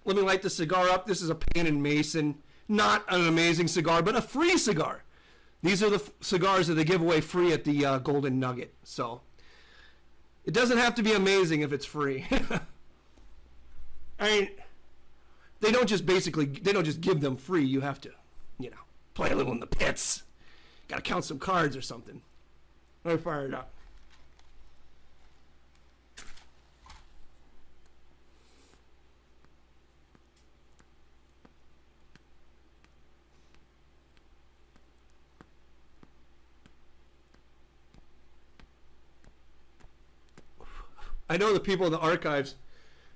Let me light the cigar up. This is a Pan and Mason. Not an amazing cigar, but a free cigar. These are the cigars that they give away free at the Golden Nugget. So it doesn't have to be amazing if it's free. I mean, they don't just give them free. You have to, play a little in the pits. Got to count some cards or something. Let me fire it up. I know the people in the archives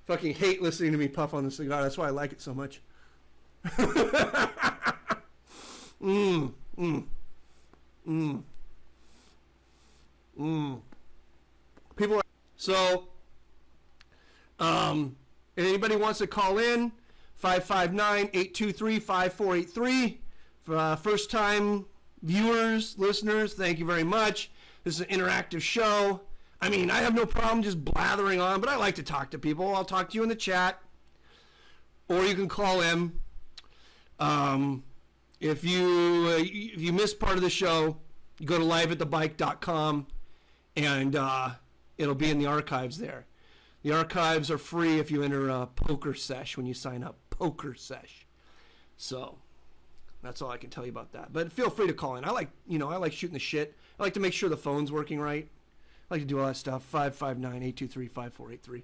fucking hate listening to me puff on the cigar. That's why I like it so much. People are, so if anybody wants to call in, 559-823-5483. First time viewers, listeners, thank you very much. This is an interactive show. I mean, I have no problem just blathering on, but I like to talk to people. I'll talk to you in the chat, or you can call in. If you missed part of the show, you go to liveatthebike.com, and it'll be in the archives there. The archives are free if you enter PokerSesh when you sign up. PokerSesh. So that's all I can tell you about that. But feel free to call in. I like shooting the shit. I like to make sure the phone's working right. I like to do all that stuff. 559-823-5483.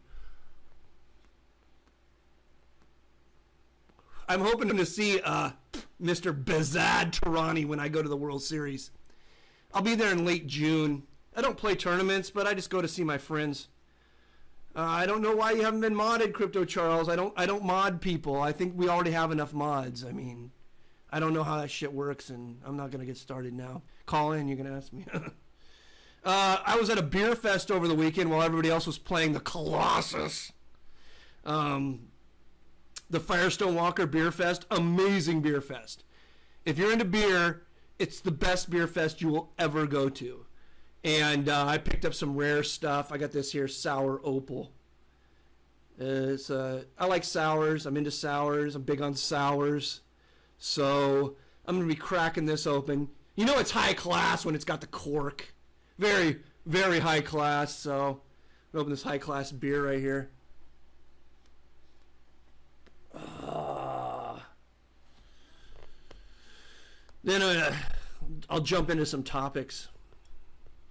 I'm hoping to see Mr. Bezad Tarani when I go to the World Series. I'll be there in late June. I don't play tournaments, but I just go to see my friends. I don't know why you haven't been modded, Crypto Charles. I don't mod people. I think we already have enough mods. I mean, I don't know how that shit works, and I'm not going to get started now. Call in, you can ask me. I was at a beer fest over the weekend while everybody else was playing the Colossus. The Firestone Walker Beer Fest, amazing beer fest. If you're into beer, it's the best beer fest you will ever go to. And I picked up some rare stuff. I got this here, Sour Opal. I like sours. I'm into sours. I'm big on sours. So I'm going to be cracking this open. You know it's high class when it's got the cork. Very, very high class. So I'm going to open this high class beer right here. Then I'll jump into some topics.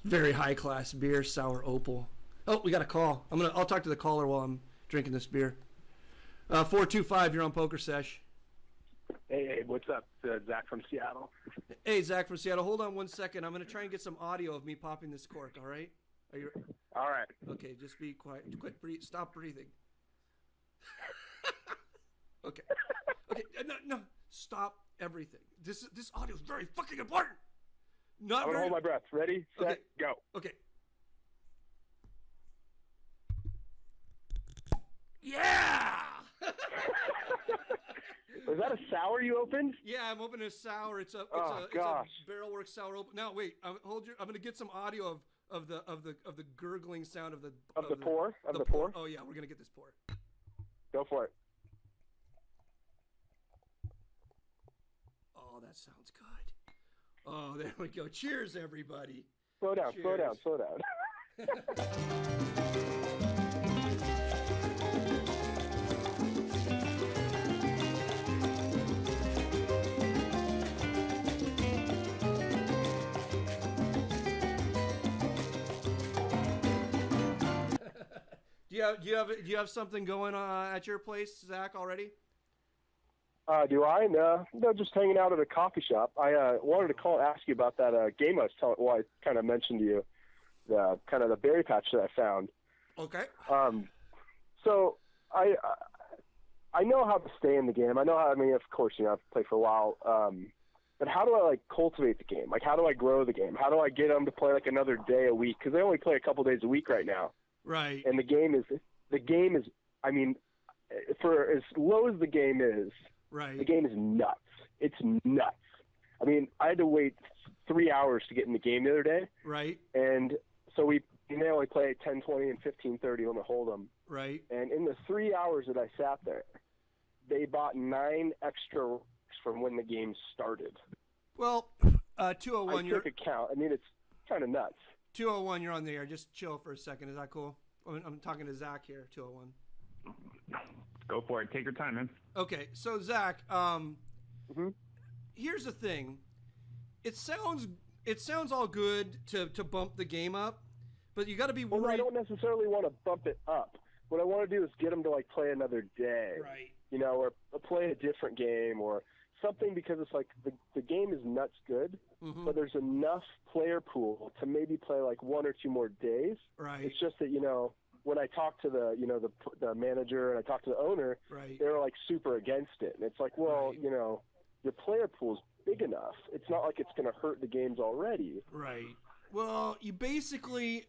Very high class beer, Sour Opal. Oh, we got a call. I'll talk to the caller while I'm drinking this beer. 425, you're on PokerSesh. Hey, what's up? It's Zach from Seattle. Hey, Zach from Seattle. Hold on one second. I'm going to try and get some audio of me popping this cork, all right? Are you? All right. Okay, just be quiet. Stop breathing. Okay. Okay, no. Stop everything. This audio is very fucking important. I'm going to hold my breath. Ready, set, okay. Go. Okay. Yeah! Was that a sour you opened? Yeah, I'm opening a sour. It's a Barrelworks Sour Opal. Now wait, I'm gonna get some audio of the gurgling sound of the pour. Oh yeah, we're gonna get this pour. Go for it. Oh, that sounds good. Oh, there we go. Cheers, everybody. Slow down. Cheers. Slow down. Do you have something going on at your place, Zach, already? Do I? No, just hanging out at a coffee shop. I wanted to call and ask you about that game I kind of mentioned to you, the berry patch that I found. Okay. So I know how to stay in the game. I know how. I mean, of course, I've played for a while. But how do I cultivate the game? How do I grow the game? How do I get them to play another day a week? Because they only play a couple days a week right now. Right. And the game is. I mean, for as low as the game is. Right. The game is nuts. It's nuts. I mean, I had to wait 3 hours to get in the game the other day. Right. And so they only play 10, 20, and 15, 30 on the Hold'em. Right. And in the 3 hours that I sat there, they bought 9 extra rocks from when the game started. Well, 201, I took a count. I mean, it's kind of nuts. 201, you're on the air. Just chill for a second. Is that cool? I'm talking to Zach here, 201. Go for it. Take your time, man. Okay, so Zach, here's the thing. It sounds all good to bump the game up, but you got to be worried. Well, I don't necessarily want to bump it up. What I want to do is get them to like play another day, right? You know, or play a different game or something, because it's like the game is nuts good, but there's enough player pool to maybe play like 1 or 2 more days. Right. It's just that, you know, when I talked to the manager and I talked to the owner, right, they were like super against it, and it's like, well, right, you know, your player pool's big enough. It's not like it's going to hurt the games already. Right. Well, you basically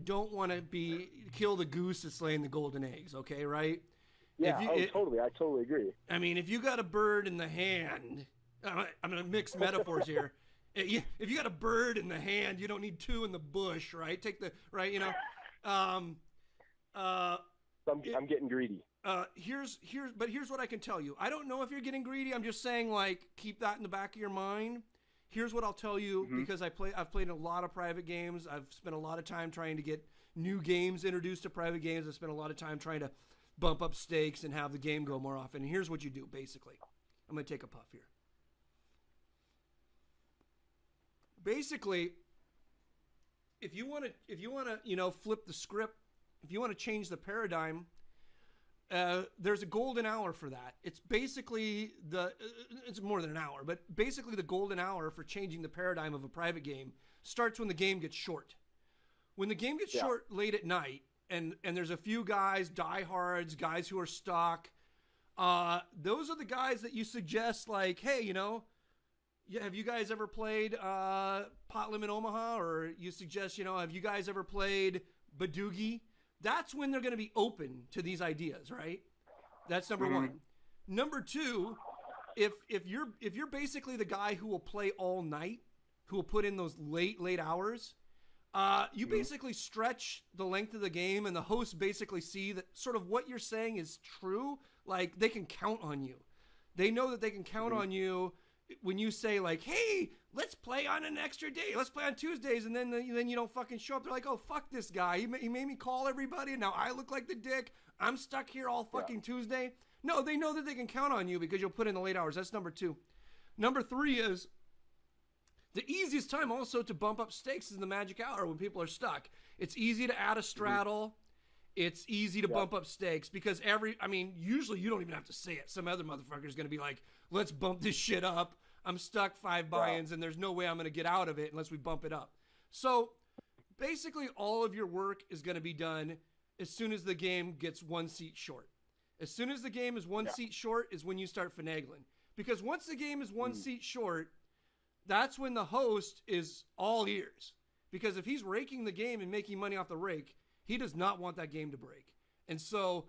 don't want to kill the goose that's laying the golden eggs, okay, right? Yeah, totally. I totally agree. I mean, if you got a bird in the hand, I'm going to mix metaphors here. If you got a bird in the hand, you don't need 2 in the bush, right? Right, you know. I'm getting greedy. Here's what I can tell you. I don't know if you're getting greedy. I'm just saying, like, keep that in the back of your mind. Here's what I'll tell you, because I've played a lot of private games. I've spent a lot of time trying to get new games introduced to private games. I've spent a lot of time trying to bump up stakes and have the game go more often. And here's what you do, basically. I'm going to take a puff here. Basically, if you want to, you know, flip the script, if you want to change the paradigm, there's a golden hour for that. It's basically it's more than an hour, but basically the golden hour for changing the paradigm of a private game starts when the game gets short. When the game gets short late at night, and there's a few guys, diehards, guys who are stuck, those are the guys that you suggest, like, hey, you know, have you guys ever played Pot Limit Omaha? Or you suggest, you know, have you guys ever played Badoogie? That's when they're going to be open to these ideas, right? That's number one. Number two, if you're basically the guy who will play all night, who will put in those late hours, you basically stretch the length of the game, and the hosts basically see that sort of what you're saying is true. Like, they can count on you. They know that they can count on you when you say, like, hey, let's play on an extra day. Let's play on Tuesdays, and then you don't fucking show up. They're like, oh, fuck this guy. He made me call everybody, and now I look like the dick. I'm stuck here all fucking Tuesday. No, they know that they can count on you because you'll put in the late hours. That's number two. Number three is the easiest time also to bump up stakes is the magic hour when people are stuck. It's easy to add a straddle. It's easy to bump up stakes because usually you don't even have to say it. Some other motherfucker is going to be like, let's bump this shit up. I'm stuck 5 buy-ins and there's no way I'm going to get out of it unless we bump it up. So basically all of your work is going to be done as soon as the game gets 1 seat short. As soon as the game is 1 seat short is when you start finagling. Because once the game is 1 seat short, that's when the host is all ears. Because if he's raking the game and making money off the rake, he does not want that game to break. And so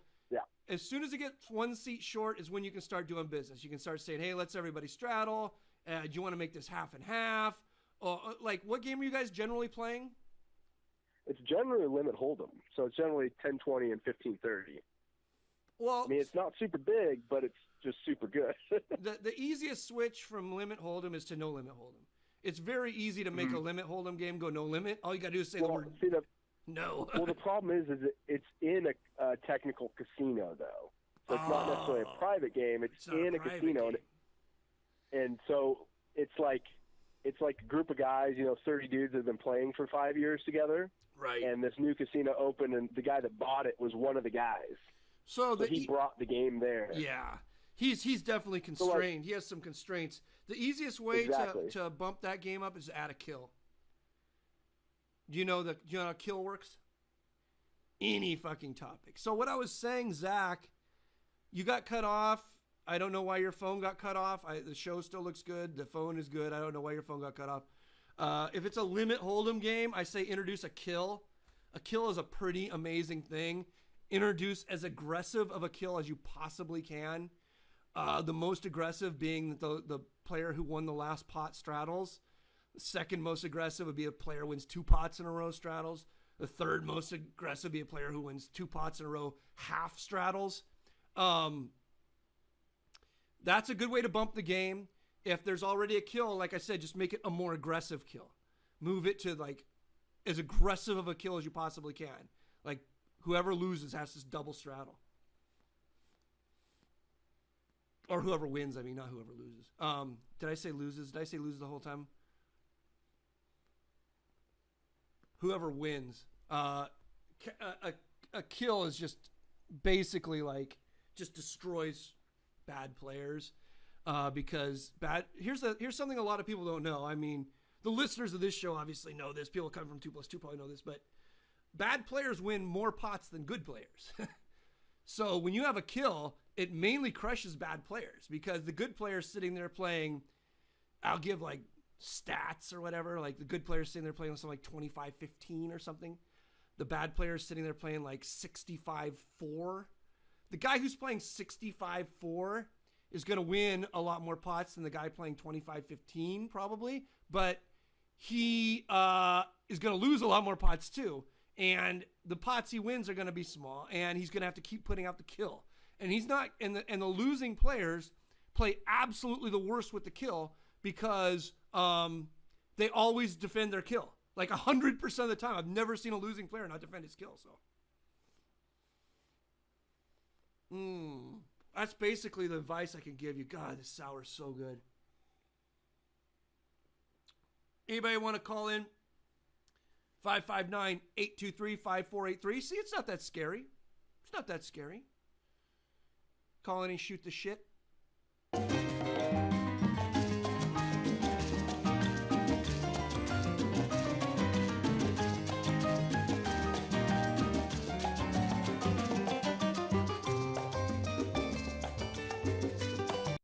as soon as it gets 1 seat short is when you can start doing business. You can start saying, hey, let's everybody straddle. Do you want to make this half and half? Like, what game are you guys generally playing? It's generally limit hold'em. So it's generally 10-20 and 15-30. Well, I mean, it's not super big, but it's just super good. the easiest switch from limit hold'em is to no limit hold'em. It's very easy to make a limit hold'em game go no limit. All you got to do is say the word no. Well, the problem is it's in a technical casino, though. So it's not necessarily a private game. It's in a casino. And so it's like a group of guys, 30 dudes that have been playing for 5 years together. Right. And this new casino opened, and the guy that bought it was one of the guys. So he brought the game there. Yeah. He's definitely constrained. He has some constraints. The easiest way to bump that game up is to add a kill. Do you know how kill works? Any fucking topic. So what I was saying, Zach, you got cut off. I don't know why your phone got cut off. The show still looks good. The phone is good. I don't know why your phone got cut off. If it's a limit hold'em game, I say introduce a kill. A kill is a pretty amazing thing. Introduce as aggressive of a kill as you possibly can. The most aggressive being the player who won the last pot straddles. The second most aggressive would be a player who wins 2 pots in a row straddles. The third most aggressive would be a player who wins 2 pots in a row half straddles. That's a good way to bump the game. If there's already a kill, like I said, just make it a more aggressive kill. Move it to like as aggressive of a kill as you possibly can. Like whoever loses has to double straddle. Or whoever wins, I mean, not whoever loses. Did I say loses? Did I say loses the whole time? Whoever wins. A kill is just basically like just destroys bad players. Because here's something a lot of people don't know. I mean, the listeners of this show obviously know this. People come from 2+2 probably know this, but bad players win more pots than good players. So when you have a kill, it mainly crushes bad players because the good players sitting there playing, I'll give like stats or whatever, like the good players sitting there playing something like 25-15 or something. The bad players sitting there playing like 65-4. The guy who's playing 65-4 is going to win a lot more pots than the guy playing 25-15 probably, but he is going to lose a lot more pots too. And the pots he wins are going to be small, and he's going to have to keep putting out the kill. And he's not, and the losing players play absolutely the worst with the kill because they always defend their kill. Like 100% of the time. I've never seen a losing player not defend his kill. So, that's basically the advice I can give you. God, this sour is so good. Anybody want to call in? 559-823-5483. See, it's not that scary. It's not that scary. Call in and shoot the shit.